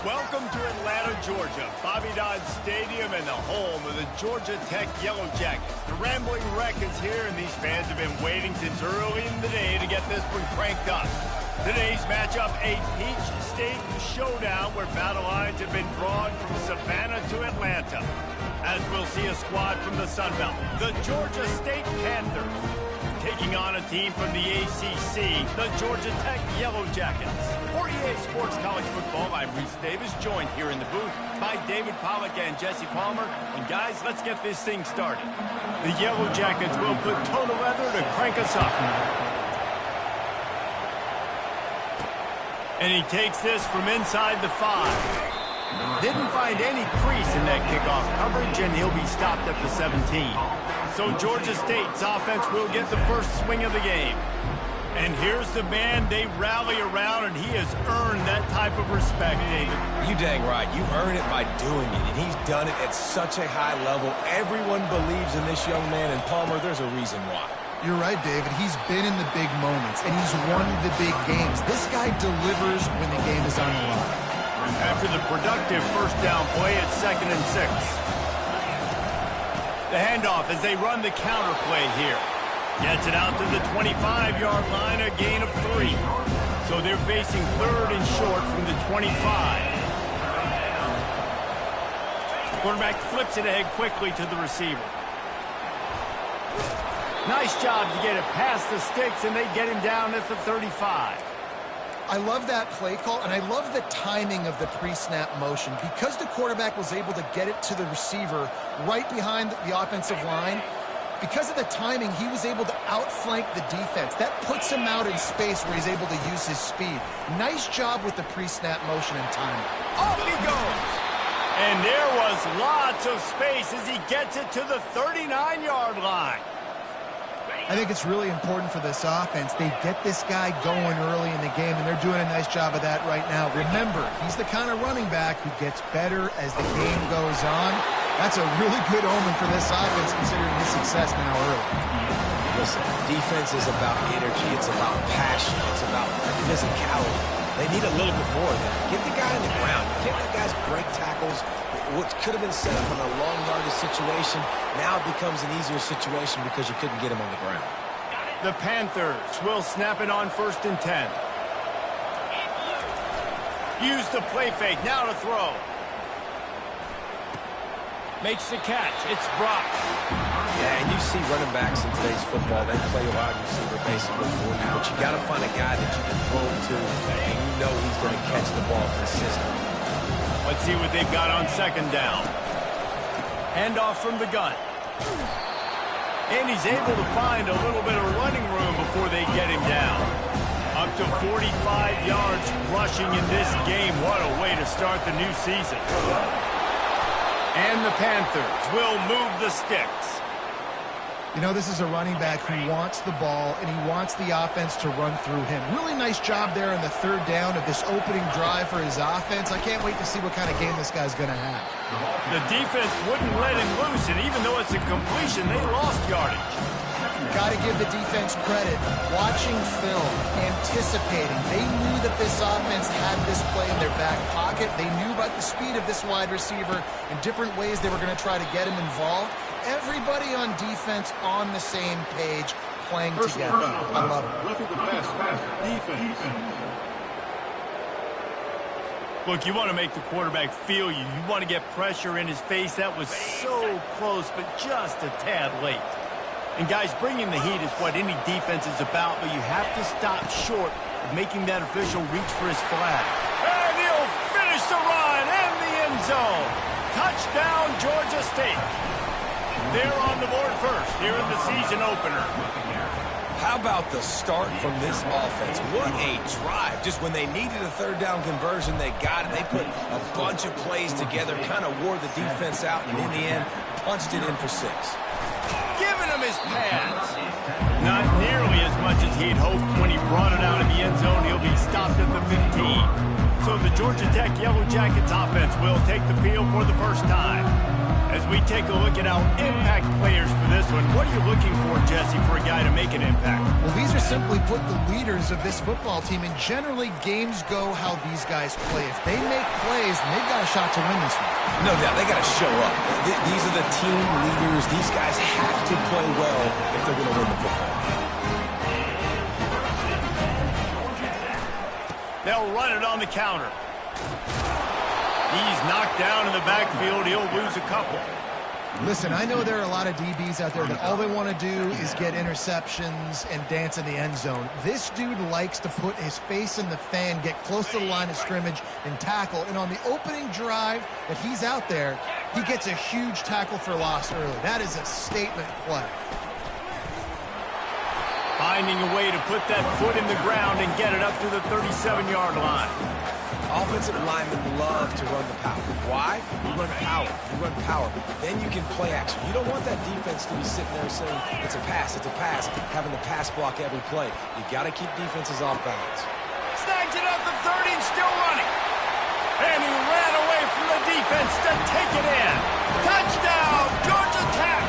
Welcome to Atlanta, Georgia, Bobby Dodd Stadium and the home of the Georgia Tech Yellow Jackets. The Rambling Wreck is here, and these fans have been waiting since early in the day to get this one cranked up. Today's matchup, a Peach State showdown where battle lines have been drawn from Savannah to Atlanta. As we'll see a squad from the Sun Belt, the Georgia State Panthers, taking on a team from the ACC, the Georgia Tech Yellow Jackets. For EA Sports College Football, I'm Reese Davis, joined here in the booth by David Pollack and Jesse Palmer. And guys, let's get this thing started. The Yellow Jackets will put toe to leather to crank us up. And he takes this from inside the 5. Didn't find any crease in that kickoff coverage, and he'll be stopped at the 17. So Georgia State's offense will get the first swing of the game. And here's the man they rally around, and he has earned that type of respect, David. You dang right. You earn it by doing it, and he's done it at such a high level. Everyone believes in this young man, and Palmer, there's a reason why. You're right, David. He's been in the big moments, and he's won the big games. This guy delivers when the game is on the line. After the productive first down play, it's 2nd and 6. The handoff as they run the counter play here. Gets it out to the 25-yard line, a gain of 3. So they're facing 3rd and short from the 25. Quarterback flips it ahead quickly to the receiver. Nice job to get it past the sticks, and they get him down at the 35. I love that play call, and I love the timing of the pre-snap motion. Because the quarterback was able to get it to the receiver right behind the offensive line, because of the timing, he was able to outflank the defense. That puts him out in space where he's able to use his speed. Nice job with the pre-snap motion and timing. Off he goes! And there was lots of space as he gets it to the 39-yard line. I think it's really important for this offense. They get this guy going early in the game, and they're doing a nice job of that right now. Remember, he's the kind of running back who gets better as the game goes on. That's a really good omen for this offense, considering his success now early. Listen, defense is about energy. It's about passion. It's about physicality. They need a little bit more of that. Get the guy on the ground. You can't let guys break tackles. What could have been set up in a long yardage situation, now it becomes an easier situation because you couldn't get him on the ground. The Panthers will snap it on 1st and 10. Use the play fake, now to throw. Makes the catch, it's Brock. Yeah, and you see running backs in today's football, they play a wide receiver basically for you, but you got to find a guy that you can throw to, and you know he's going to catch the ball consistently. Let's see what they've got on 2nd down. Handoff from the gun. And he's able to find a little bit of running room before they get him down. Up to 45 yards rushing in this game. What a way to start the new season. And the Panthers will move the sticks. You know, this is a running back who wants the ball, and he wants the offense to run through him. Really nice job there on the 3rd down of this opening drive for his offense. I can't wait to see what kind of game this guy's going to have. The defense wouldn't let him loose, and even though it's a completion, they lost yardage. Got to give the defense credit. Watching film, anticipating. They knew that this offense had this play in their back pocket. They knew about the speed of this wide receiver and different ways they were going to try to get him involved. Everybody on defense on the same page, playing together. I love it. Look, you want to make the quarterback feel you. You want to get pressure in his face. That was so close, but just a tad late. And guys, bringing the heat is what any defense is about, but you have to stop short of making that official reach for his flag. And he'll finish the run and the end zone. Touchdown, Georgia State. They're on the board first here in the season opener. How about the start from this offense? What a drive. Just when they needed a 3rd down conversion, they got it. They put a bunch of plays together, kind of wore the defense out, and in the end, punched it in for 6. Giving him his pads. Not nearly as much as he'd hoped when he brought it out in the end zone. He'll be stopped at the 15. So the Georgia Tech Yellow Jackets offense will take the field for the first time. As we take a look at our impact players for this one, what are you looking for, Jesse, for a guy to make an impact? Well, these are simply put the leaders of this football team, and generally games go how these guys play. If they make plays, then they've got a shot to win this one. No doubt, they got to show up. These are the team leaders. These guys have to play well if they're going to win the football game. They'll run it on the counter. He's knocked down in the backfield. He'll lose a couple. Listen, I know there are a lot of DBs out there that all they want to do is get interceptions and dance in the end zone. This dude likes to put his face in the fan, get close to the line of scrimmage, and tackle. And on the opening drive that he's out there, he gets a huge tackle for loss early. That is a statement play. Finding a way to put that foot in the ground and get it up to the 37-yard line. Offensive linemen love to run the power. Why? You run power. You run power. Then you can play action. You don't want that defense to be sitting there saying, it's a pass, having to pass block every play. You got to keep defenses off balance. Snags it up the 30 and still running. And he ran away from the defense to take it in. Touchdown, Georgia Tech.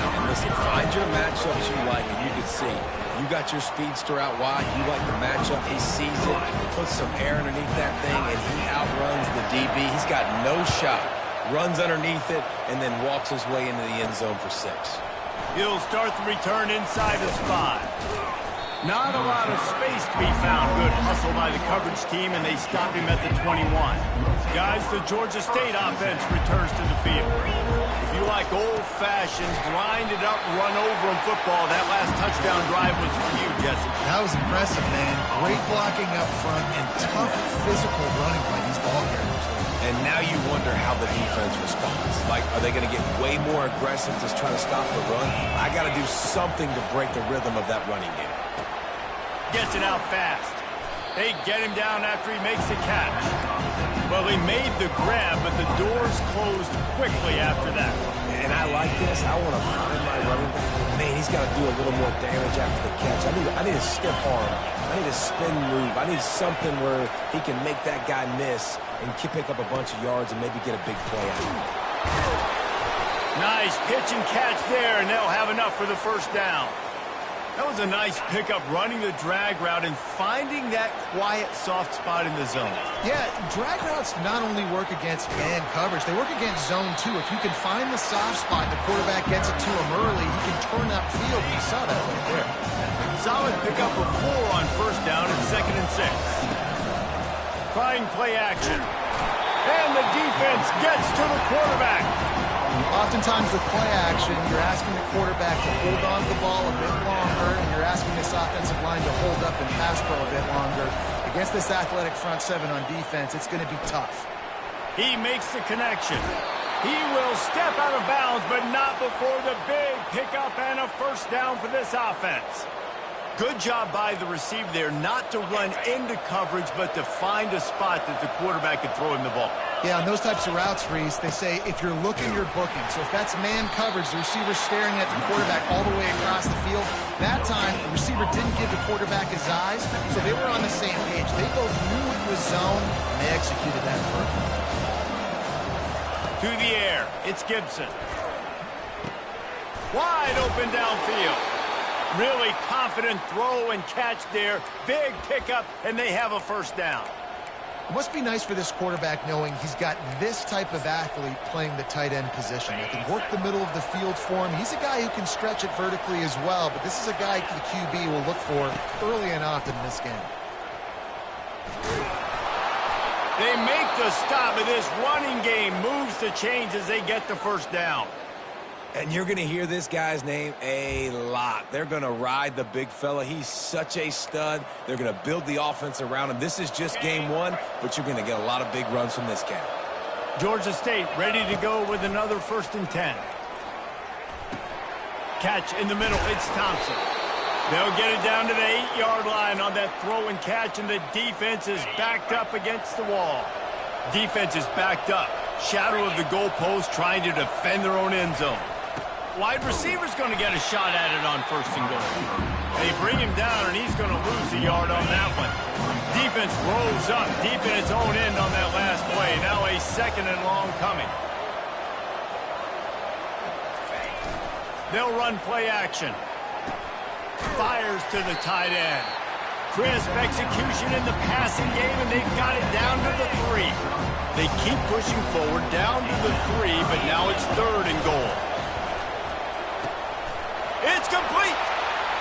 And listen, find your matchups you like, and you can see. You got your speedster out wide. You like the matchup. He sees it, puts some air underneath that thing, and he outruns the DB. He's got no shot. Runs underneath it, and then walks his way into the end zone for 6. He'll start the return inside his 5. Not a lot of space to be found. Good hustle by the coverage team, and they stop him at the 21. Guys, the Georgia State offense returns to the field. If you like old-fashioned, grinded-up, run-over football, that last touchdown drive was for you, Jesse. That was impressive, man. Great blocking up front and tough physical running by these ball carriers. And now you wonder how the defense responds. Like, are they going to get way more aggressive just trying to stop the run? I got to do something to break the rhythm of that running game. Gets it out fast. They get him down after he makes the catch. Well, he made the grab, but the doors closed quickly after that. And I like this. I want to find my running back. Man, he's got to do a little more damage after the catch. I need a stiff arm. I need a spin move. I need something where he can make that guy miss and pick up a bunch of yards and maybe get a big play out of it. Nice pitch and catch there, and they'll have enough for the first down. That was a nice pickup, running the drag route and finding that quiet, soft spot in the zone. Yeah, drag routes not only work against man coverage, they work against zone too. If you can find the soft spot, the quarterback gets it to him early, he can turn upfield. You saw that right there. Solid pickup of 4 on first down and 2nd and 6. Trying play action. And the defense gets to the quarterback. Oftentimes with play action, you're asking the quarterback to hold on to the ball a bit longer, and you're asking this offensive line to hold up and pass pro a bit longer. Against this athletic front 7 on defense, it's going to be tough. He makes the connection. He will step out of bounds, but not before the big pickup and a first down for this offense. Good job by the receiver there, not to run into coverage, but to find a spot that the quarterback could throw him the ball. Yeah, on those types of routes, Reese, they say if you're looking, you're booking. So if that's man coverage, the receiver's staring at the quarterback all the way across the field. That time, the receiver didn't give the quarterback his eyes, so they were on the same page. They both knew it was zone, and they executed that perfectly. To the air, it's Gibson. Wide open downfield. Really confident throw and catch there. Big pickup, and they have a first down. It must be nice for this quarterback knowing he's got this type of athlete playing the tight end position. That can work the middle of the field for him. He's a guy who can stretch it vertically as well, but this is a guy the QB will look for early and often in this game. They make the stop, and this running game moves the chains as they get the first down. And you're going to hear this guy's name a lot. They're going to ride the big fella. He's such a stud. They're going to build the offense around him. This is just game 1, but you're going to get a lot of big runs from this guy. Georgia State ready to go with another 1st and 10. Catch in the middle. It's Thompson. They'll get it down to the 8-yard line on that throw and catch, and the defense is backed up against the wall. Defense is backed up. Shadow of the goalpost, trying to defend their own end zone. Wide receiver's going to get a shot at it on 1st and goal. They bring him down, and he's going to lose a yard on that one. Defense rolls up deep in its own end on that last play. Now a 2nd and long coming. They'll run play action. Fires to the tight end. Crisp execution in the passing game, and they've got it down to the 3. They keep pushing forward down to the 3, but now it's 3rd and goal. It's complete.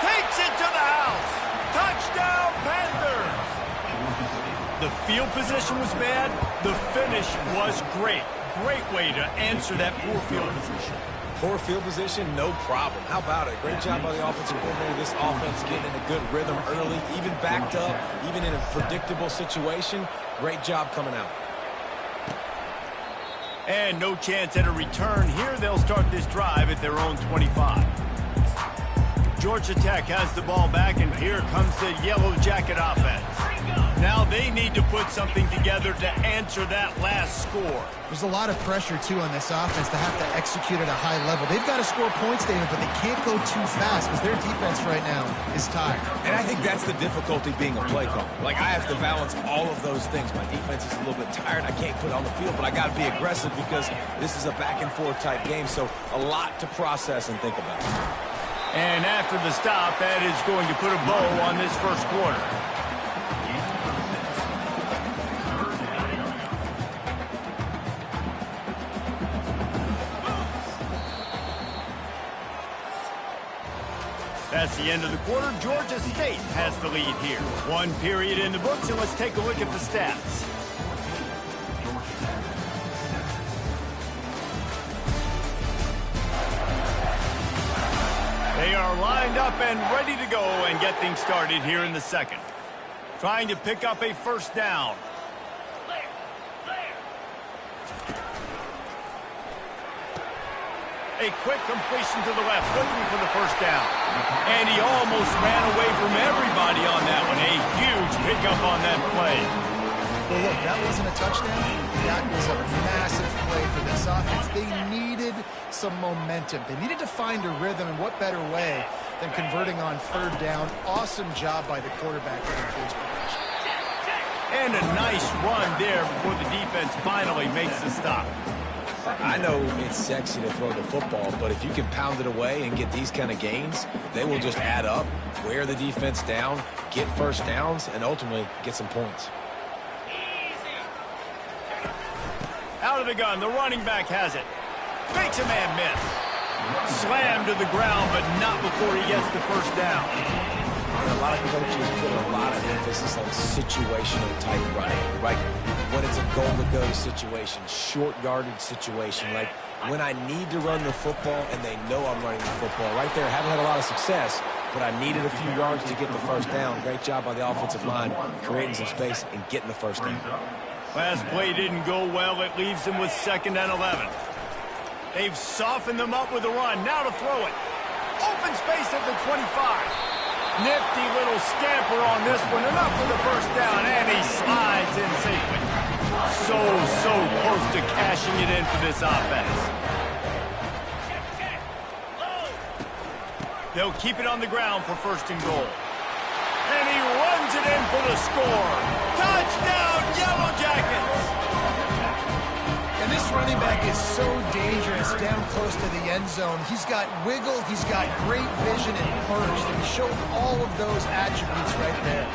Takes it to the house. Touchdown, Panthers. The field position was bad. The finish was great. Great way to answer that poor field position. Poor field position, no problem. How about it? Great job by the offensive coordinator. This offense getting in a good rhythm early, even backed up, even in a predictable situation. Great job coming out. And no chance at a return here. They'll start this drive at their own 25. Georgia Tech has the ball back, and here comes the Yellow Jacket offense. Now they need to put something together to answer that last score. There's a lot of pressure, too, on this offense to have to execute at a high level. They've got to score points, David, but they can't go too fast because their defense right now is tired. And I think that's the difficulty being a play caller. Like, I have to balance all of those things. My defense is a little bit tired. I can't put it on the field, but I got to be aggressive because this is a back-and-forth type game, so a lot to process and think about. And after the stop, that is going to put a bow on this first quarter. That's the end of the quarter. Georgia State has the lead here. 1 period in the books, and let's take a look at the stats. They are lined up and ready to go and get things started here in the second. Trying to pick up a first down. A quick completion to the left, looking for the first down. And he almost ran away from everybody on that one. A huge pickup on that play. Well, look, that wasn't a touchdown. That was a massive play for this offense. They needed some momentum. They needed to find a rhythm, and what better way than converting on 3rd down. Awesome job by the quarterback getting to his position. And a nice run there before the defense finally makes the stop. I know it's sexy to throw the football, but if you can pound it away and get these kind of gains, they will just add up, wear the defense down, get first downs, and ultimately get some points. Out of the gun, the running back has it. Makes a man miss. Slammed to the ground, but not before he gets the first down. And a lot of coaches put a lot of emphasis on situational type running, right? When it's a goal-to-go situation, short yardage situation, like when I need to run the football and they know I'm running the football. Right there, haven't had a lot of success, but I needed a few yards to get the first down. Great job by the offensive line, creating some space and getting the first down. Last play didn't go well. It leaves them with 2nd and 11. They've softened them up with a run. Now to throw it. Open space at the 25. Nifty little scamper on this one. Enough for the first down, and he slides in safely. So close to cashing it in for this offense. They'll keep it on the ground for 1st and goal. And he runs it in for the score. Touchdown, Yellow Jackets! And this running back is so dangerous down close to the end zone. He's got wiggle, he's got great vision and burst, and he showed all of those attributes right there.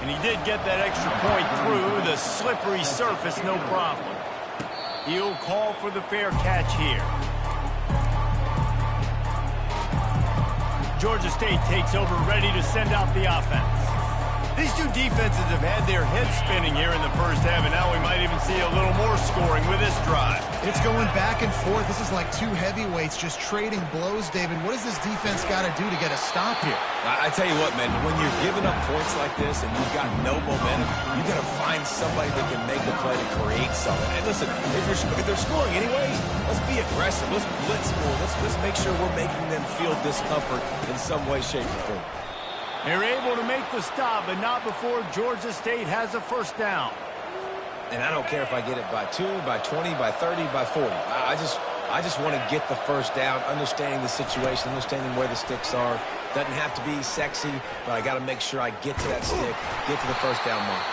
And he did get that extra point through the slippery surface, no problem. He'll call for the fair catch here. Georgia State takes over, ready to send out the offense. These two defenses have had their heads spinning here in the first half, and now we might even see a little more scoring with this drive. It's going back and forth. This is like two heavyweights just trading blows, David. What does this defense got to do to get a stop here? I tell you what, man, when you're giving up points like this and you've got no momentum, you got to find somebody that can make a play to create something. And listen, if they're scoring anyways, let's be aggressive. Let's blitz more. Let's make sure we're making them feel discomfort in some way, shape, or form. They're able to make the stop, but not before Georgia State has a first down. And I don't care if I get it by 2, by 20, by 30, by 40. I just want to get the first down, understanding the situation, understanding where the sticks are. Doesn't have to be sexy, but I got to make sure I get to that stick, get to the first down mark.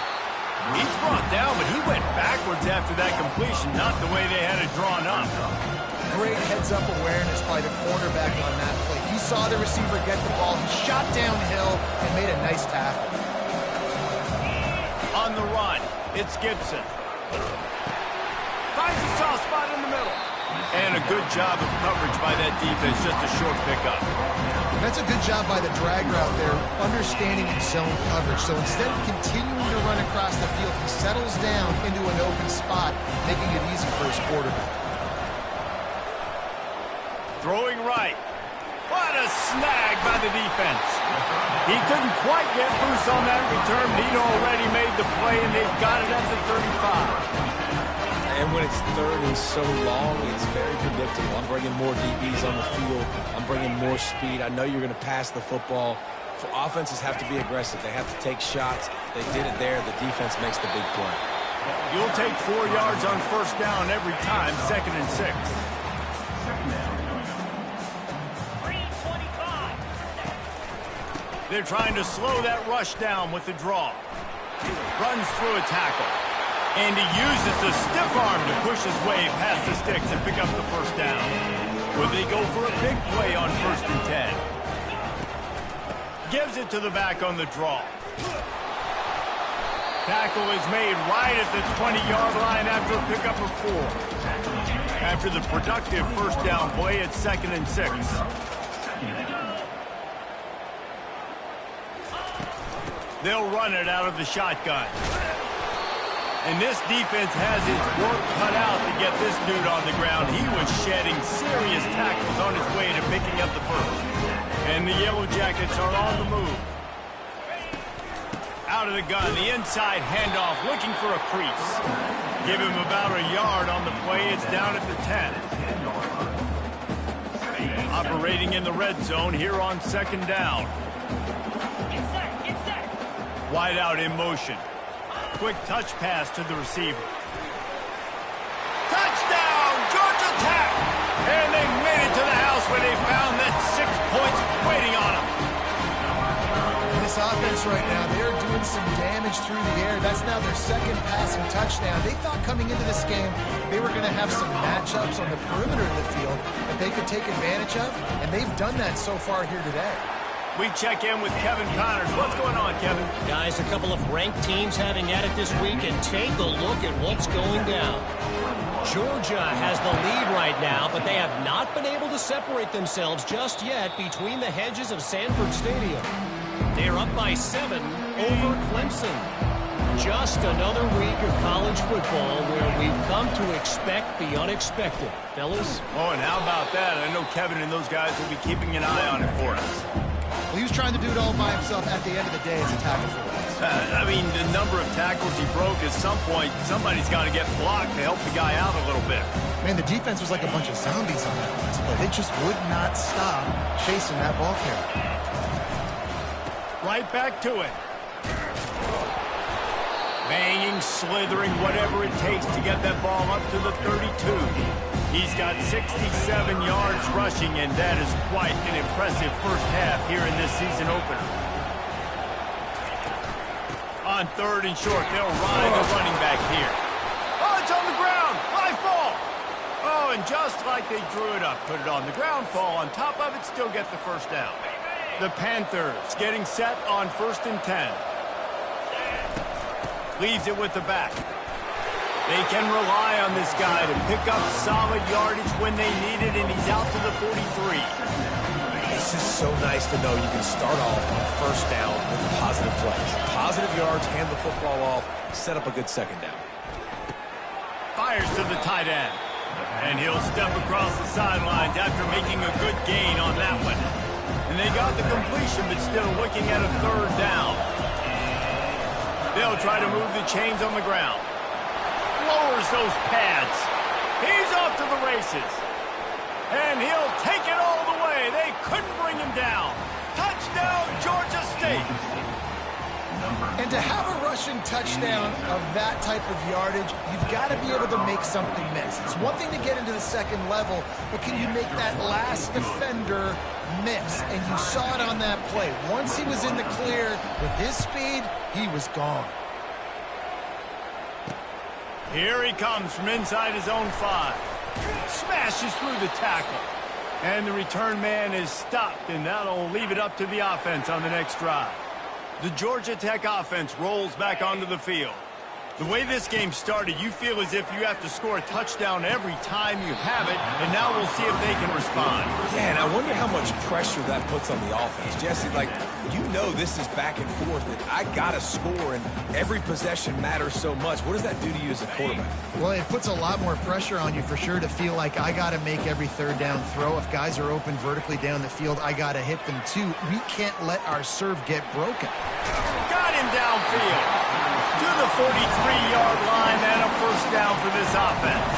He's brought down, but he went backwards after that completion, not the way they had it drawn up. great heads-up awareness by the cornerback on that play. He saw the receiver get the ball. He shot downhill and made a nice tackle. On the run, it's Gibson. Finds a soft spot in the middle. And a good job of coverage by that defense, just a short pickup. That's a good job by the drag route there, understanding its zone coverage. So instead of continuing to run across the field, he settles down into an open spot, making it easy for his quarterback. Throwing right. What a snag by the defense. He couldn't quite get loose on that return. He'd already made the play, and they've got it at the 35. And when it's third and so long, it's very predictable. I'm bringing more DBs on the field. I'm bringing more speed. I know you're going to pass the football. Offenses have to be aggressive. They have to take shots. They did it there. The defense makes the big play. You'll take 4 yards on first down every time, 2nd and 6. They're trying to slow that rush down with the draw. Runs through a tackle. And he uses the stiff arm to push his way past the sticks and pick up the first down. Will they go for a big play on 1st and 10? Gives it to the back on the draw. Tackle is made right at the 20-yard line after a pickup of 4. After the productive first down play, it's 2nd and 6. They'll run it out of the shotgun. And this defense has its work cut out to get this dude on the ground. He was shedding serious tackles on his way to picking up the first. And the Yellow Jackets are on the move. Out of the gun, the inside handoff, looking for a crease. Give him about a yard on the play. It's down at the 10. Operating in the red zone here on 2nd down. Wide out in motion. Quick touch pass to the receiver. Touchdown, Georgia Tech! And they made it to the house where they found that 6 points waiting on them. This offense right now, they're doing some damage through the air. That's now their 2nd passing touchdown. They thought coming into this game they were going to have some matchups on the perimeter of the field that they could take advantage of, and they've done that so far here today. We check in with Kevin Connors. What's going on, Kevin? Guys, a couple of ranked teams having at it this week, and take a look at what's going down. Georgia has the lead right now, but they have not been able to separate themselves just yet between the hedges of Sanford Stadium. They're up by 7 over Clemson. Just another week of college football where we've come to expect the unexpected. Fellas? Oh, and how about that? I know Kevin and those guys will be keeping an eye on it for us. Well, he was trying to do it all by himself. At the end of the day, it's a tackle for loss. I mean, the number of tackles he broke, at some point, somebody's got to get blocked to help the guy out a little bit. Man, the defense was like a bunch of zombies on that last play. They just would not stop chasing that ball carrier. Right back to it. Banging, slithering, whatever it takes to get that ball up to the 32. He's got 67 yards rushing, and that is quite an impressive first half here in this season opener. On 3rd and short, they'll ride the running back here. Oh, it's on the ground. High ball. Oh, and just like they drew it up, put it on the ground, fall on top of it, still get the first down. The Panthers getting set on 1st and 10. Leaves it with the back. They can rely on this guy to pick up solid yardage when they need it, and he's out to the 43. This is so nice to know you can start off on 1st down with positive plays. Positive yards, hand the football off, set up a good 2nd down. Fires to the tight end. And he'll step across the sidelines after making a good gain on that one. And they got the completion, but still looking at a 3rd down. They'll try to move the chains on the ground. Lowers those pads. He's off to the races. And he'll take it all the way. They couldn't bring him down. Touchdown, Georgia State. And to have a rushing touchdown of that type of yardage, you've got to be able to make something miss. It's one thing to get into the 2nd level, but can you make that last defender miss? And you saw it on that play. Once he was in the clear with his speed, he was gone. Here he comes from inside his own 5. Smashes through the tackle. And the return man is stopped, and that'll leave it up to the offense on the next drive. The Georgia Tech offense rolls back onto the field. The way this game started, you feel as if you have to score a touchdown every time you have it, and now we'll see if they can respond. Yeah, and I wonder how much pressure that puts on the offense. Jesse, like, you know this is back and forth, and I got to score, and every possession matters so much. What does that do to you as a quarterback? Well, it puts a lot more pressure on you for sure to feel like I got to make every third down throw. If guys are open vertically down the field, I got to hit them too. We can't let our serve get broken. Got him downfield. To the 43-yard line and a first down for this offense.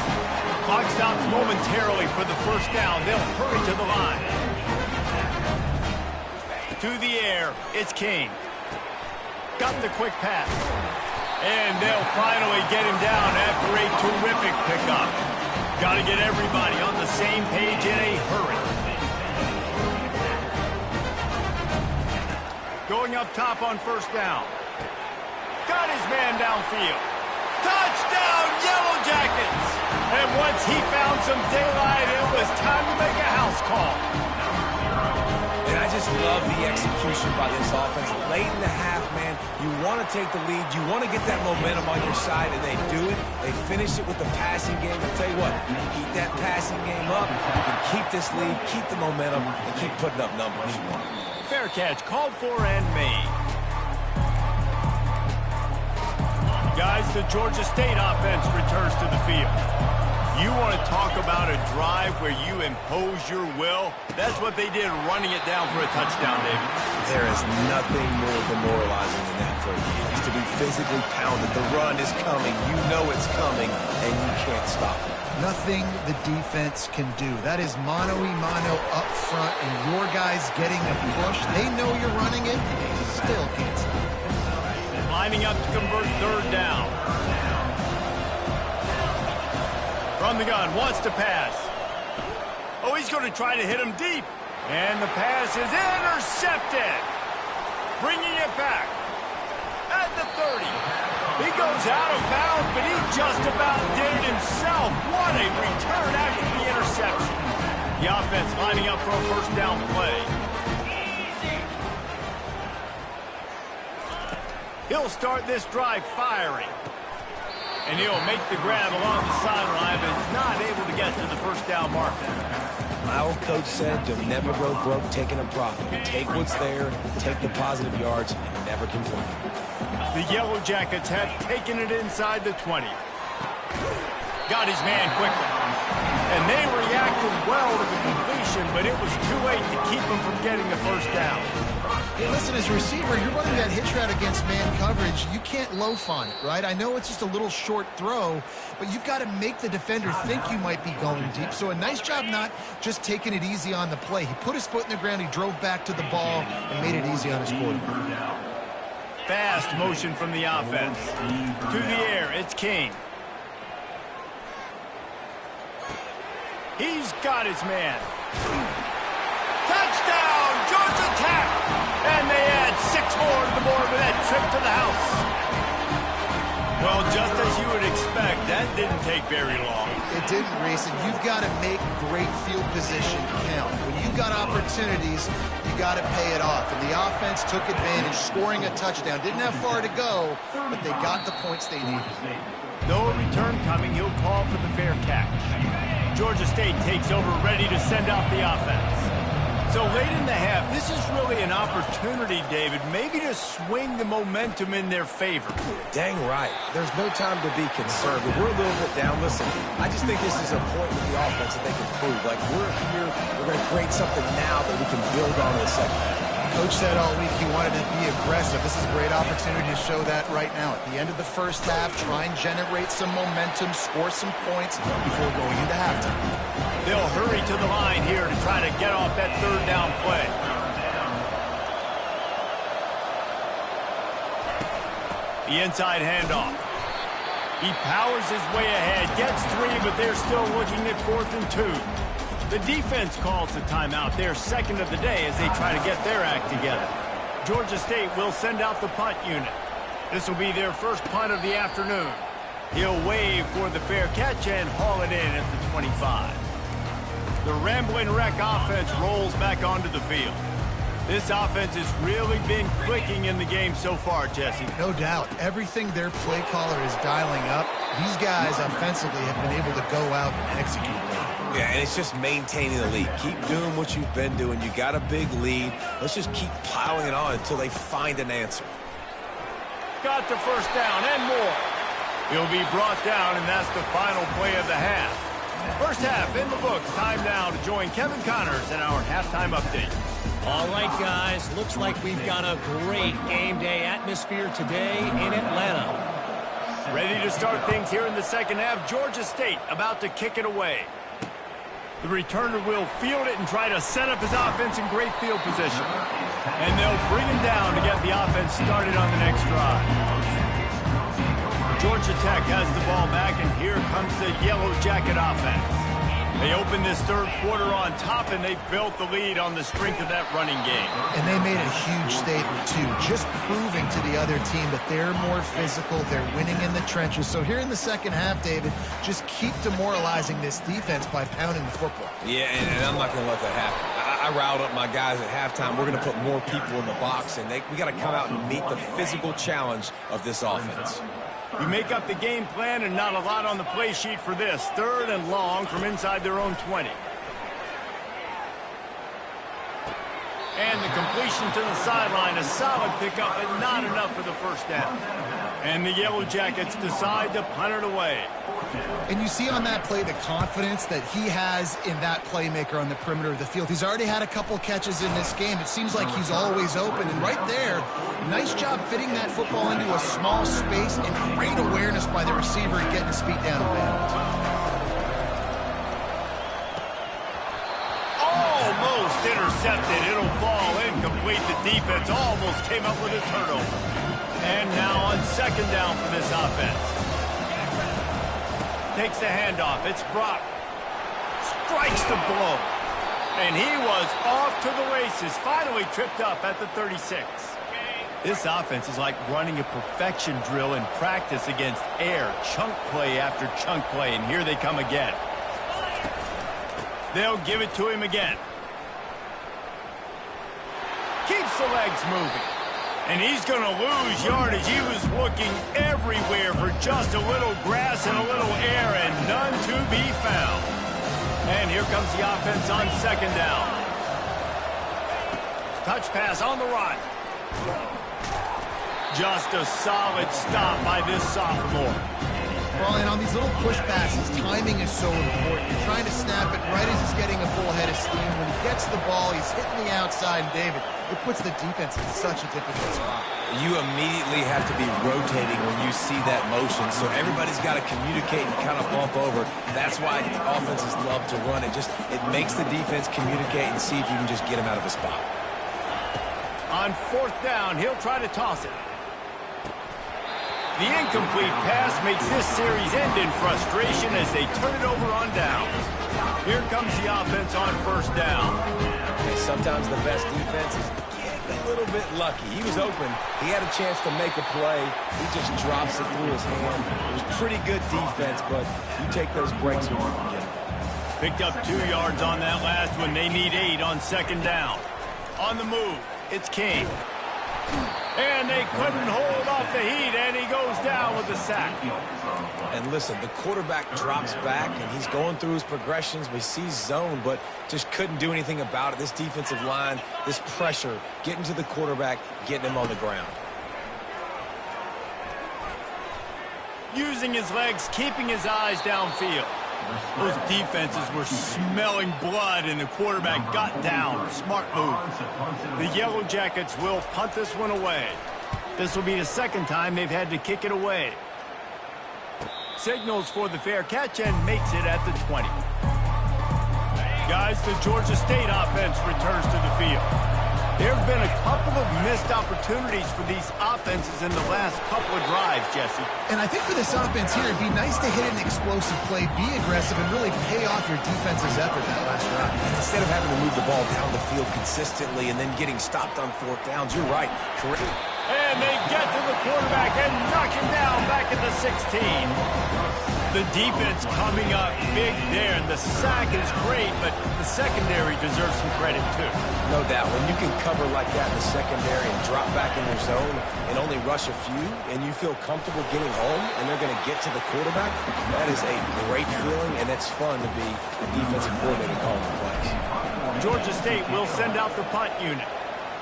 Clock stops momentarily for the first down. They'll hurry to the line. To the air, it's King. Got the quick pass. And they'll finally get him down after a terrific pickup. Got to get everybody on the same page in a hurry. Going up top on first down. Got his man downfield. Touchdown, Yellow Jackets! And once he found some daylight, it was time to make a house call. And I just love the execution by this offense. Late in the half, man, you want to take the lead. You want to get that momentum on your side, and they do it. They finish it with the passing game. I'll tell you what, keep that passing game up. You can keep this lead, keep the momentum, and keep putting up numbers. Fair catch, called for and made. Guys, the Georgia State offense returns to the field. You want to talk about a drive where you impose your will? That's what they did, running it down for a touchdown, David. There is nothing more demoralizing than that for a defense. To be physically pounded, the run is coming, you know it's coming, and you can't stop it. Nothing the defense can do. That is mano-a-mano up front, and your guys getting a push. They know you're running it, and they still can't stop it. Lining up to convert third down. From the gun, wants to pass. Oh, he's going to try to hit him deep. And the pass is intercepted. Bringing it back at the 30. He goes out of bounds, but he just about did it himself. What a return after the interception. The offense lining up for a first down play. He'll start this drive firing. And he'll make the grab along the sideline, but is not able to get to the first down marker. My old coach said you'll never go broke taking a profit. Take what's there, take the positive yards, and never complain. The Yellow Jackets have taken it inside the 20. Got his man quickly. And they reacted well to the completion, but it was too late to keep him from getting the first down. Hey, listen, as a receiver, you're running that hitch route against man coverage. You can't loaf on it, right? I know it's just a little short throw, but you've got to make the defender think you might be going deep. So a nice job not just taking it easy on the play. He put his foot in the ground, he drove back to the ball, and made it easy on his quarterback. Fast motion from the offense. To the air, it's King. He's got his man. Touchdown, Georgia Tech! And they add 6 more to the board with that trip to the house. Well, just as you would expect, that didn't take very long. It didn't, Reese, and you've got to make great field position count. When you've got opportunities, you got to pay it off. And the offense took advantage, scoring a touchdown. Didn't have far to go, but they got the points they needed. No return coming. He'll call for the fair catch. Georgia State takes over, ready to send off the offense. So late in the half, this is really an opportunity, David, maybe to swing the momentum in their favor. Dang right. There's no time to be concerned. If we're a little bit down, listen, I just think this is a point with the offense that they can prove. Like, we're here, we're going to create something now that we can build on in the second half. Coach said all week he wanted to be aggressive. This is a great opportunity to show that right now. At the end of the first half, try and generate some momentum, score some points before going into halftime. They'll hurry to the line here to try to get off that third down play. The inside handoff. He powers his way ahead, gets 3, but they're still looking at 4th and 2. The defense calls the timeout, their second of the day, as they try to get their act together. Georgia State will send out the punt unit. This will be their first punt of the afternoon. He'll wave for the fair catch and haul it in at the 25. The Rambling Wreck offense rolls back onto the field. This offense has really been clicking in the game so far, Jesse. No doubt. Everything their play caller is dialing up, these guys offensively have been able to go out and execute. Yeah, and it's just maintaining the lead. Keep doing what you've been doing. You got a big lead. Let's just keep piling it on until they find an answer. Got the first down and more. He'll be brought down, and that's the final play of the half. First half in the books. Time now to join Kevin Connors in our halftime update. All right, guys. Looks like we've got a great game day atmosphere today in Atlanta. Ready to start things here in the second half. Georgia State about to kick it away. The returner will field it and try to set up his offense in great field position. And they'll bring him down to get the offense started on the next drive. Georgia Tech has the ball back, and here comes the Yellow Jacket offense. They opened this third quarter on top, and they built the lead on the strength of that running game. And they made a huge statement, too, just proving to the other team that they're more physical, they're winning in the trenches. So here in the second half, David, just keep demoralizing this defense by pounding the football. Yeah, and I'm not going to let that happen. I riled up my guys at halftime. We're going to put more people in the box, and we got to come out and meet the physical challenge of this offense. You make up the game plan, and not a lot on the play sheet for this. Third and long from inside their own 20. And the completion to the sideline, a solid pickup, but not enough for the first down. And the Yellow Jackets decide to punt it away. And you see on that play the confidence that he has in that playmaker on the perimeter of the field. He's already had a couple catches in this game. It seems like he's always open. And right there, nice job fitting that football into a small space, and great awareness by the receiver getting his feet down and bounds. Almost intercepted. It'll fall incomplete. The defense almost came up with a turnover. And now on second down for this offense. Takes the handoff. It's Brock. Strikes the blow. And he was off to the races. Finally tripped up at the 36. This offense is like running a perfection drill in practice against air. Chunk play after chunk play. And here they come again. They'll give it to him again. Keeps the legs moving. And he's going to lose yardage. He was looking everywhere for just a little grass and a little air, and none to be found. And here comes the offense on second down. Touch pass on the run. Just a solid stop by this sophomore. Well, and on these little push passes, timing is so important. You're trying to snap it right as he's getting a full head of steam. When he gets the ball, he's hitting the outside, and David, it puts the defense in such a difficult spot. You immediately have to be rotating when you see that motion, so everybody's got to communicate and kind of bump over. That's why offenses love to run it. It makes the defense communicate and see if you can just get him out of a spot. On fourth down, he'll try to toss it. The incomplete pass makes this series end in frustration as they turn it over on downs. Here comes the offense on first down. Okay, sometimes the best defense is getting a little bit lucky. He was open. He had a chance to make a play. He just drops it through his hand. It was pretty good defense, but you take those breaks when you can get them. Picked up 2 yards on that last one. They need 8 on second down. On the move, it's King. And they couldn't hold off the heat, and he goes down with the sack. And listen, the quarterback drops back, and he's going through his progressions. We see zone, but just couldn't do anything about it. This defensive line, this pressure, getting to the quarterback, getting him on the ground. Using his legs, keeping his eyes downfield. Those defenses were smelling blood, and the quarterback got down. Smart move. The Yellow Jackets will punt this one away. This will be the second time they've had to kick it away. Signals for the fair catch and makes it at the 20. Guys, the Georgia State offense returns to the field. There have been a couple of missed opportunities for these offenses in the last couple of drives, Jesse. And I think for this offense here, it'd be nice to hit an explosive play, be aggressive, and really pay off your defense's effort that last drive. And instead of having to move the ball down the field consistently and then getting stopped on fourth downs, you're right. Correct. And they get to the quarterback and knock him down back at the 16. The defense coming up big there, and the sack is great, but the secondary deserves some credit too. No doubt. When you can cover like that in the secondary and drop back in your zone and only rush a few, and you feel comfortable getting home, and they're going to get to the quarterback, that is a great feeling, and it's fun to be a defensive coordinator calling the plays. Georgia State will send out the punt unit.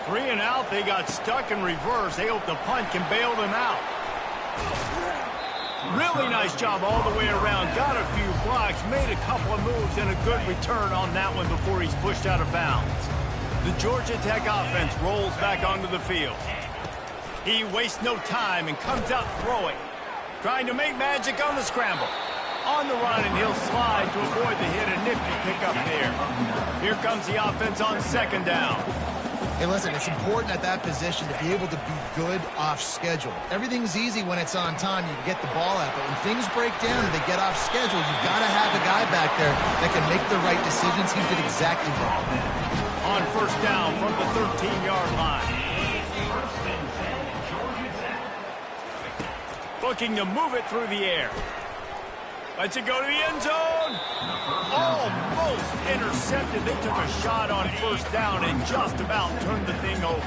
3 and out, they got stuck in reverse. They hope the punt can bail them out. Really nice job all the way around. Got a few blocks, made a couple of moves, and a good return on that one before he's pushed out of bounds. The Georgia Tech offense rolls back onto the field. He wastes no time and comes out throwing. Trying to make magic on the scramble. On the run, and he'll slide to avoid the hit. A nifty pickup there. Here comes the offense on second down. Hey, listen, it's important at that position to be able to be good off schedule. Everything's easy when it's on time. You can get the ball out, but when things break down and they get off schedule, you've got to have a guy back there that can make the right decisions. He did exactly that. On first down from the 13-yard line. Looking to move it through the air. Lets it go to the end zone. Almost intercepted. They took a shot on first down and just about turned the thing over.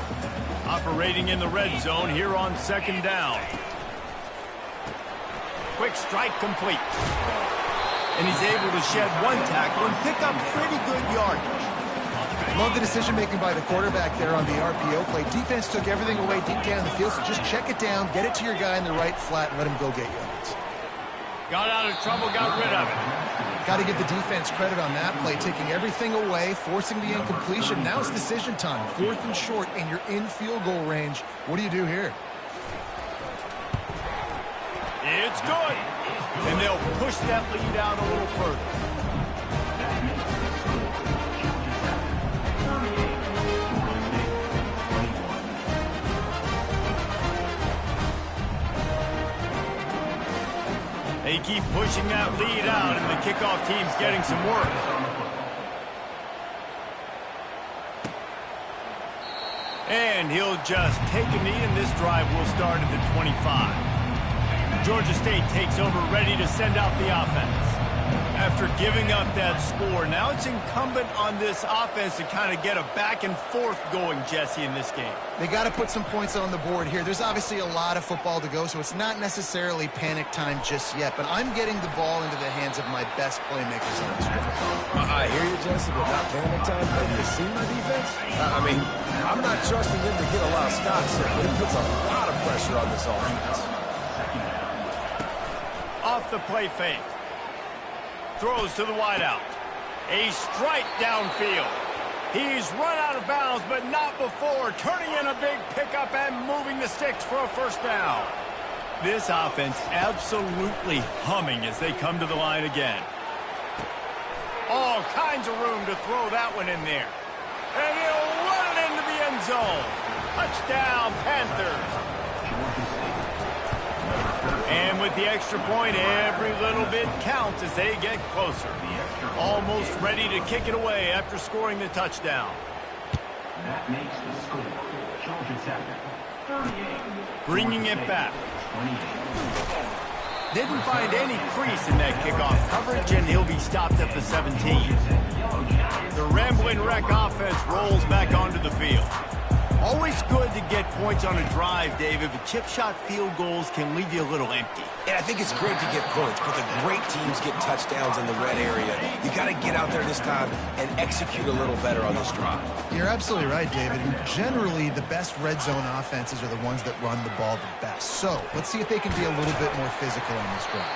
Operating in the red zone here on second down. Quick strike complete. And he's able to shed one tackle and pick up pretty good yardage. Love the decision-making by the quarterback there on the RPO play. Defense took everything away deep down the field, so just check it down, get it to your guy in the right flat, and let him go get yards. Got out of trouble, got rid of it. Got to give the defense credit on that play, taking everything away, forcing the incompletion. Now it's decision time. 4th and short, and you're in field goal range. What do you do here? It's good. And they'll push that lead out a little further. They keep pushing that lead out, and the kickoff team's getting some work. And he'll just take a knee, and this drive will start at the 25. Georgia State takes over, ready to send out the offense. After giving up that score, now it's incumbent on this offense to kind of get a back and forth going, Jesse, in this game. They got to put some points on the board here. There's obviously a lot of football to go, so it's not necessarily panic time just yet, but I'm getting the ball into the hands of my best playmakers on this one. I hear you, Jesse, but not panic time. Have you seen my defense? I mean, I'm not trusting them to get a lot of stops here, but it puts a lot of pressure on this offense. Off the play fake. Throws to the wideout. A strike downfield. He's run out of bounds, but not before. Turning in a big pickup and moving the sticks for a first down. This offense absolutely humming as they come to the line again. All kinds of room to throw that one in there. And he'll run it into the end zone. Touchdown, Panthers. And with the extra point, every little bit counts as they get closer. Almost ready to kick it away after scoring the touchdown. That makes the score Georgia Tech 38. Bringing it back. Didn't find any crease in that kickoff coverage, and he'll be stopped at the 17. The Rambling Wreck offense rolls back onto the field. Always good to get points on a drive, David, but chip shot field goals can leave you a little empty. And I think it's great to get points, but the great teams get touchdowns in the red area. You got to get out there this time and execute a little better on this drive. You're absolutely right, David. Generally, the best red zone offenses are the ones that run the ball the best. So let's see if they can be a little bit more physical on this drive.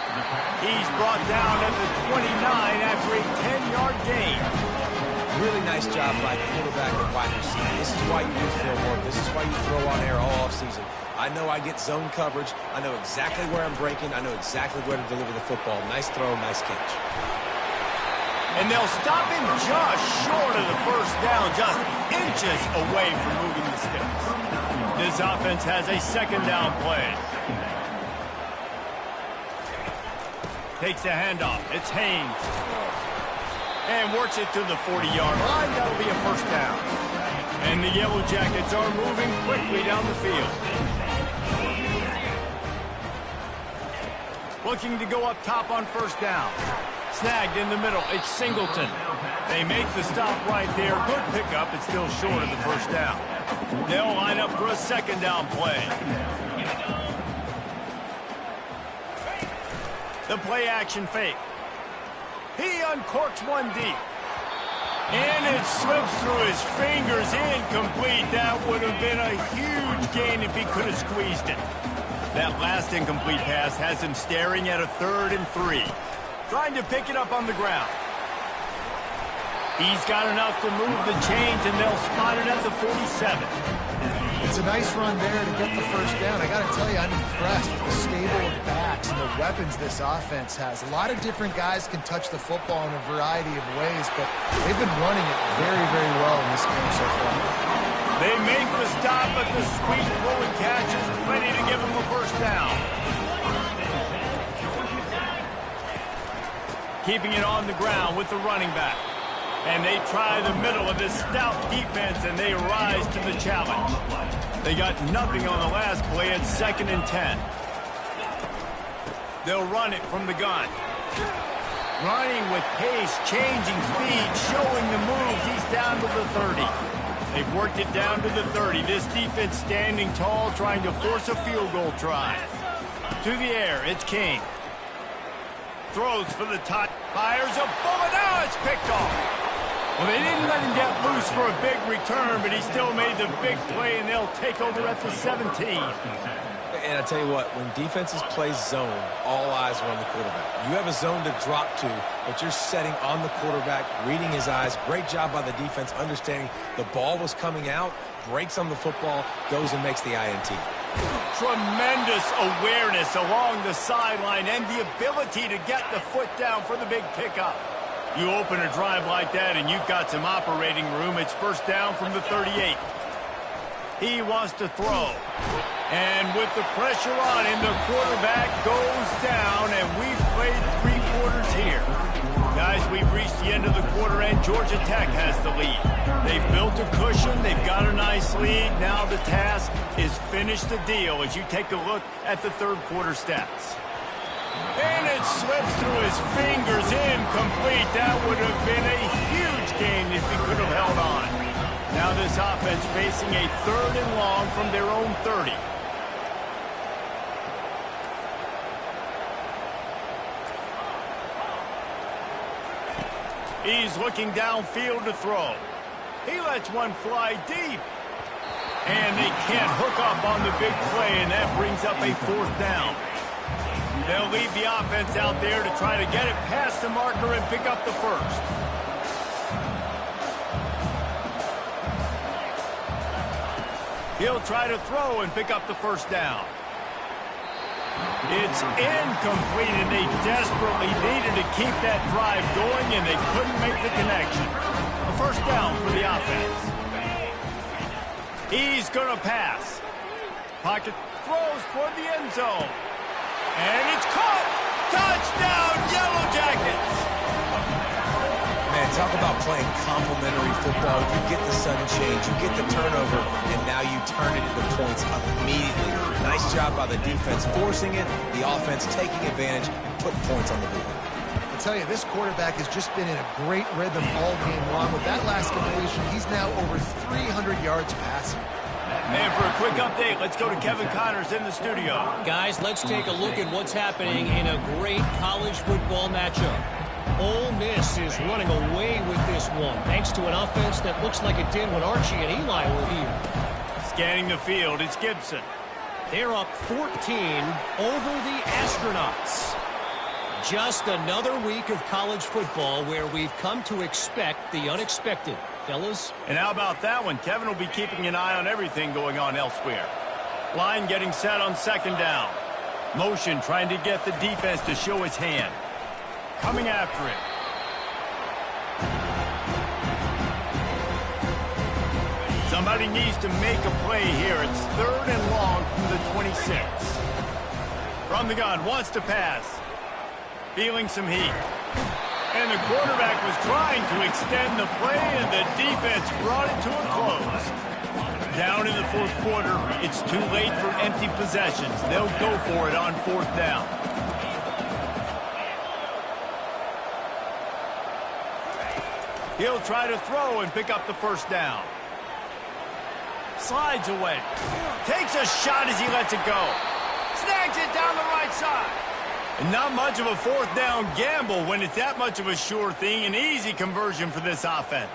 He's brought down at the 29 after a 10-yard gain. Really nice job by quarterback and wide receiver. This is why you do film work. This is why you throw on air all offseason. I know I get zone coverage. I know exactly where I'm breaking. I know exactly where to deliver the football. Nice throw, nice catch. And they'll stop him just short of the first down, just inches away from moving the sticks. This offense has a second down play. Takes the handoff. It's Haynes. And works it to the 40-yard line. That'll be a first down. And the Yellow Jackets are moving quickly down the field. Looking to go up top on first down. Snagged in the middle. It's Singleton. They make the stop right there. Good pickup. It's still short of the first down. They'll line up for a second down play. The play action fake. He uncorks one deep. And it slips through his fingers. Incomplete. That would have been a huge gain if he could have squeezed it. That last incomplete pass has him staring at a 3rd and 3. Trying to pick it up on the ground. He's got enough to move the chains, and they'll spot it at the 47. It's a nice run there to get the first down. I got to tell you, I'm impressed with the stable of backs and the weapons this offense has. A lot of different guys can touch the football in a variety of ways, but they've been running it very, very well in this game so far. They make the stop, but the sweet rolling catch is plenty to give them a first down. Keeping it on the ground with the running back. And they try the middle of this stout defense, and they rise to the challenge. They got nothing on the last play at 2nd and 10. They'll run it from the gun. Running with pace, changing speed, showing the moves. He's down to the 30. They've worked it down to the 30. This defense standing tall, trying to force a field goal try. To the air, it's King. Throws for the top. Fires a bullet. Now it's picked off. Well, they didn't let him get loose for a big return, but he still made the big play, and they'll take over at the 17. And I tell you what, when defenses play zone, all eyes are on the quarterback. You have a zone to drop to, but you're setting on the quarterback, reading his eyes. Great job by the defense, understanding the ball was coming out, breaks on the football, goes and makes the INT. Tremendous awareness along the sideline and the ability to get the foot down for the big pickup. You open a drive like that and you've got some operating room. It's first down from the 38. He wants to throw. And with the pressure on him, the quarterback goes down, and we've played 3 quarters here. Guys, we've reached the end of the quarter, and Georgia Tech has the lead. They've built a cushion. They've got a nice lead. Now the task is finish the deal as you take a look at the 3rd quarter stats. And it slips through his fingers, incomplete. That would have been a huge gain if he could have held on. Now this offense facing a 3rd and long from their own 30. He's looking downfield to throw. He lets one fly deep. And they can't hook up on the big play, and that brings up a 4th down. They'll leave the offense out there to try to get it past the marker and pick up the first. He'll try to throw and pick up the first down. It's incomplete, and they desperately needed to keep that drive going, and they couldn't make the connection. A first down for the offense. He's going to pass. Pocket throws toward the end zone. And it's caught! Touchdown, Yellow Jackets! Man, talk about playing complementary football. You get the sudden change, you get the turnover, and now you turn it into points immediately. Nice job by the defense forcing it, the offense taking advantage and putting points on the board. I tell you, this quarterback has just been in a great rhythm all game long. With that last completion, he's now over 300 yards passing. And for a quick update, let's go to Kevin Connors in the studio. Guys, let's take a look at what's happening in a great college football matchup. Ole Miss is running away with this one, thanks to an offense that looks like it did when Archie and Eli were here. Scanning the field, it's Gibson. They're up 14 over the Astronauts. Just another week of college football where we've come to expect the unexpected. Fellas? And how about that one? Kevin will be keeping an eye on everything going on elsewhere. Line getting set on 2nd down. Motion trying to get the defense to show his hand. Coming after it. Somebody needs to make a play here. It's 3rd and long from the 26. From the gun, wants to pass. Feeling some heat. And the quarterback was trying to extend the play, and the defense brought it to a close. Down in the 4th quarter, it's too late for empty possessions. They'll go for it on 4th down. He'll try to throw and pick up the first down. Slides away. Takes a shot as he lets it go. Snags it down the right side. And not much of a fourth down gamble when it's that much of a sure thing. An easy conversion for this offense.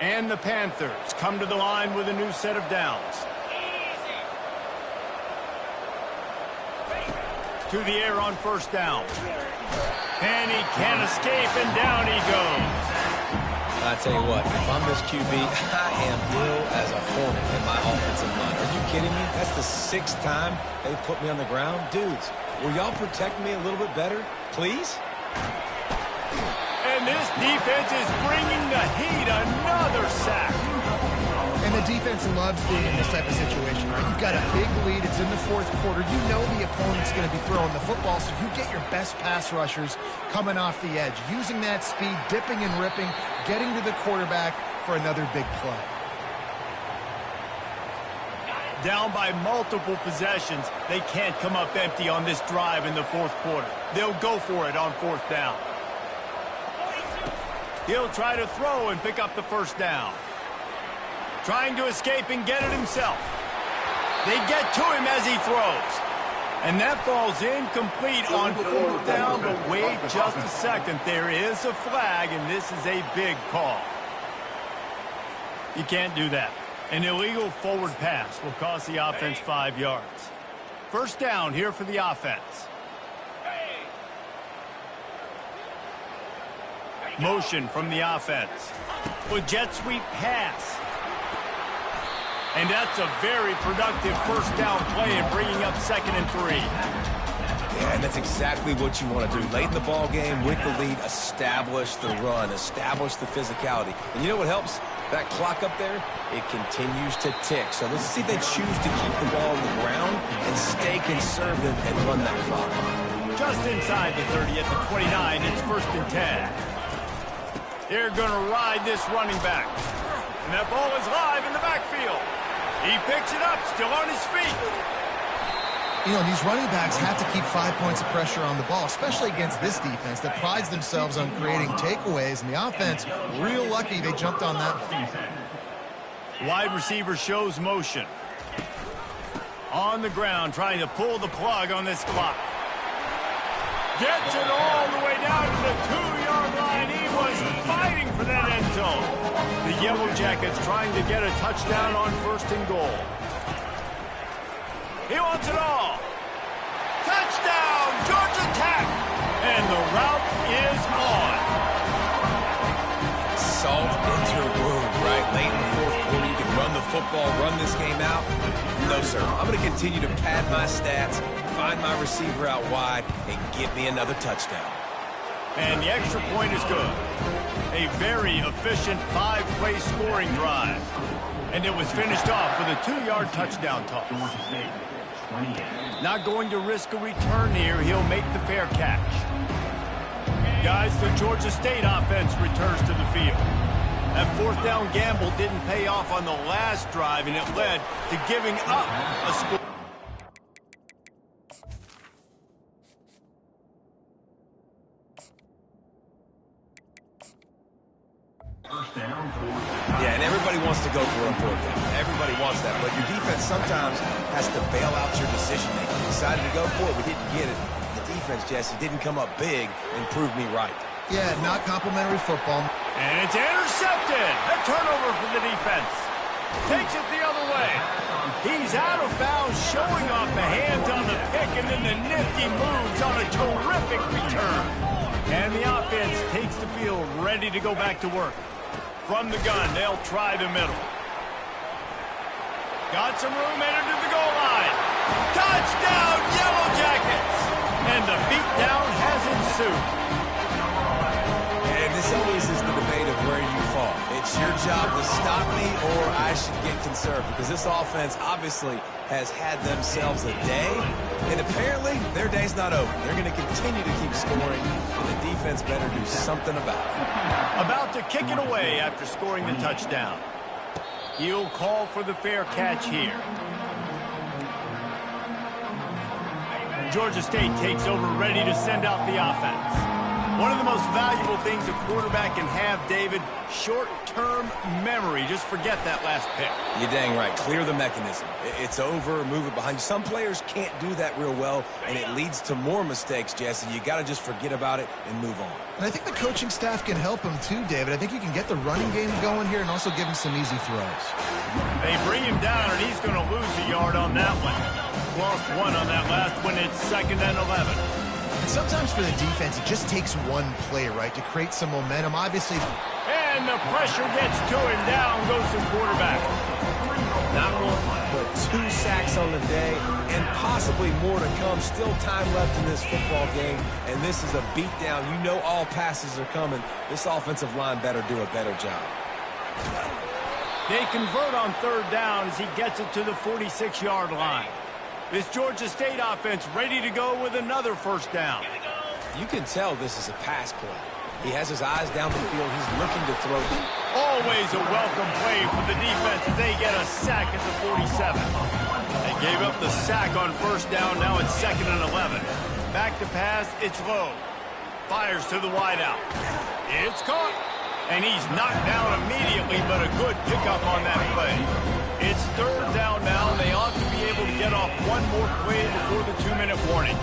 And the Panthers come to the line with a new set of downs. To the air on first down. And he can't escape, and down he goes. I tell you what, if I'm this QB, I am ill as a hornet in my offensive line. Are you kidding me? That's the 6th time they put me on the ground. Dudes, will y'all protect me a little bit better, please? And this defense is bringing the heat. Another sack. And the defense loves being in this type of situation, right? You've got a big lead. It's in the 4th quarter. You know the opponent's going to be throwing the football, so you get your best pass rushers coming off the edge, using that speed, dipping and ripping, getting to the quarterback for another big play. Down by multiple possessions, they can't come up empty on this drive in the 4th quarter. They'll go for it on 4th down. He'll try to throw and pick up the first down. Trying to escape and get it himself. They get to him as he throws. And that falls incomplete on 4th down, but wait just a second. There is a flag, and this is a big call. You can't do that. An illegal forward pass will cost the offense 5 yards. First down here for the offense. Motion from the offense. With jet sweep pass. And that's a very productive first down play and bringing up 2nd and 3. Yeah, and that's exactly what you want to do. Late in the ball game, with the lead, establish the run, establish the physicality. And you know what helps? That clock up there, it continues to tick. So let's see if they choose to keep the ball on the ground and stay conservative and run that clock. Just inside the 30 at the 29, it's 1st and 10. They're going to ride this running back. And that ball is live in the backfield. He picks it up, still on his feet. You know, these running backs have to keep 5 points of pressure on the ball, especially against this defense that prides themselves on creating takeaways. And the offense, real lucky they jumped on that one. Wide receiver shows motion. On the ground, trying to pull the plug on this clock. Gets it all the way down to the 2-yard line. He was fighting for that end zone. The Yellow Jackets trying to get a touchdown on 1st and goal. He wants it all. Touchdown, Georgia Tech. And the route is on. Salt into your wound, right? Late in the 4th quarter, you can run the football, run this game out. No, sir. I'm going to continue to pad my stats, find my receiver out wide, and get me another touchdown. And the extra point is good. A very efficient 5-play scoring drive. And it was finished off with a 2-yard touchdown toss. Not going to risk a return here. He'll make the fair catch. Guys, the Georgia State offense returns to the field. That 4th down gamble didn't pay off on the last drive, and it led to giving up a score. Yeah, and everybody wants to go for a 4th down. Everybody wants that, but your defense sometimes has to bail out your decision-making. Decided to go for it, we didn't get it. The defense, Jesse, didn't come up big and prove me right. Yeah, not complimentary football. And it's intercepted. A turnover for the defense. Takes it the other way. He's out of bounds, showing off the hands on the pick, and then the nifty moves on a terrific return. And the offense takes the field, ready to go back to work. From the gun, they'll try the middle. Got some room, entered to the goal line. Touchdown, Yellow Jackets! And the beatdown has ensued. And this always is the debate of where you fall. It's your job to stop me, or I should get conserved, because this offense obviously has had themselves a day, and apparently their day's not over. They're going to continue to keep scoring, and the defense better do something about it. About to kick it away after scoring the touchdown. He'll call for the fair catch here. Georgia State takes over, ready to send out the offense. One of the most valuable things a quarterback can have, David, short-term memory. Just forget that last pick. You're dang right. Clear the mechanism. It's over, move it behind you. Some players can't do that real well, and it leads to more mistakes, Jesse. You got to just forget about it and move on. And I think the coaching staff can help him too, David. I think you can get the running game going here and also give him some easy throws. They bring him down, and he's going to lose a yard on that one. Lost one on that last one. It's 2nd and 11. And sometimes for the defense, it just takes one play, right, to create some momentum. Obviously. And the pressure gets to him. Down goes the quarterback. Not one, but 2 sacks on the day, and possibly more to come. Still time left in this football game, and this is a beatdown. You know all passes are coming. This offensive line better do a better job. They convert on 3rd down as he gets it to the 46-yard line. This Georgia State offense ready to go with another 1st down. You can tell this is a pass play. He has his eyes down the field. He's looking to throw. Always a welcome play for the defense as they get a sack at the 47. They gave up the sack on 1st down. Now it's 2nd and 11. Back to pass. It's low. Fires to the wideout. It's caught. And he's knocked down immediately, but a good pickup on that play. It's 3rd down now, and they ought to be able to get off one more play before the 2-minute warning.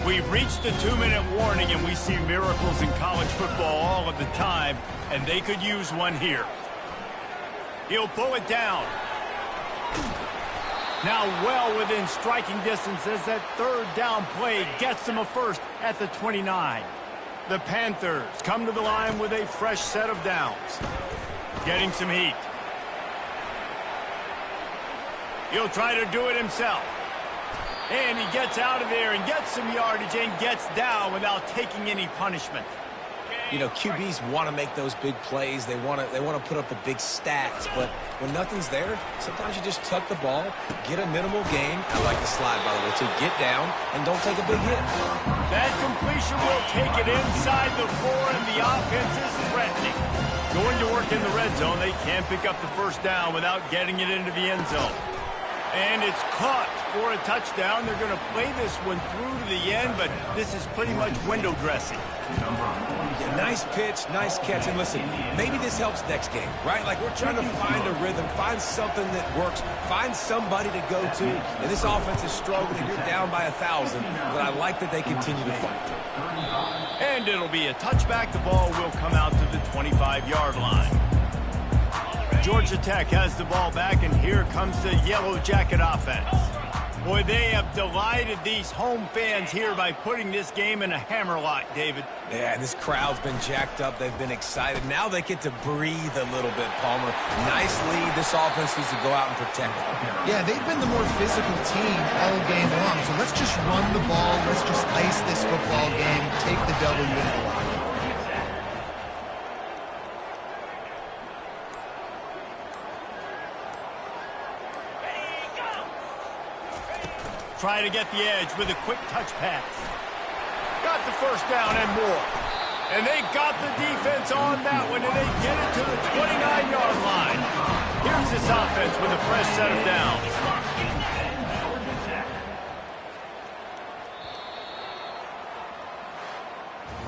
We've reached the 2-minute warning, and we see miracles in college football all of the time, and they could use one here. He'll pull it down. Now well within striking distance as that 3rd down play gets them a first at the 29. The Panthers come to the line with a fresh set of downs. Getting some heat. He'll try to do it himself. And he gets out of there and gets some yardage and gets down without taking any punishment. You know, QBs want to make those big plays. They want to put up the big stats. But when nothing's there, sometimes you just tuck the ball, get a minimal gain. I like the slide, by the way, too. Get down and don't take a big hit. That completion will take it inside the 4, and the offense is threatening. Going to work in the red zone, they can't pick up the 1st down without getting it into the end zone. And it's caught for a touchdown. They're going to play this one through to the end, but this is pretty much window dressing. Yeah, nice pitch, nice catch. And listen, maybe this helps next game, right? Like we're trying to find a rhythm, find something that works, find somebody to go to. And this offense is struggling. You're down by 1,000, but I like that they continue to fight. And it'll be a touchback. The ball will come out to the 25-yard line. Georgia Tech has the ball back, and here comes the Yellow Jacket offense. Boy, they have delighted these home fans here by putting this game in a hammerlock, David. Yeah, this crowd's been jacked up. They've been excited. Now they get to breathe a little bit, Palmer. Nice lead. This offense needs to go out and protect it. Yeah, they've been the more physical team all game long. So let's just run the ball. Let's just ice this football game, take the W in the lock. Try to get the edge with a quick touch pass. Got the 1st down and more. And they got the defense on that one, and they get it to the 29-yard line. Here's this offense with a fresh set of downs.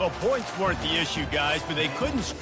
Well, points weren't the issue, guys, but they couldn't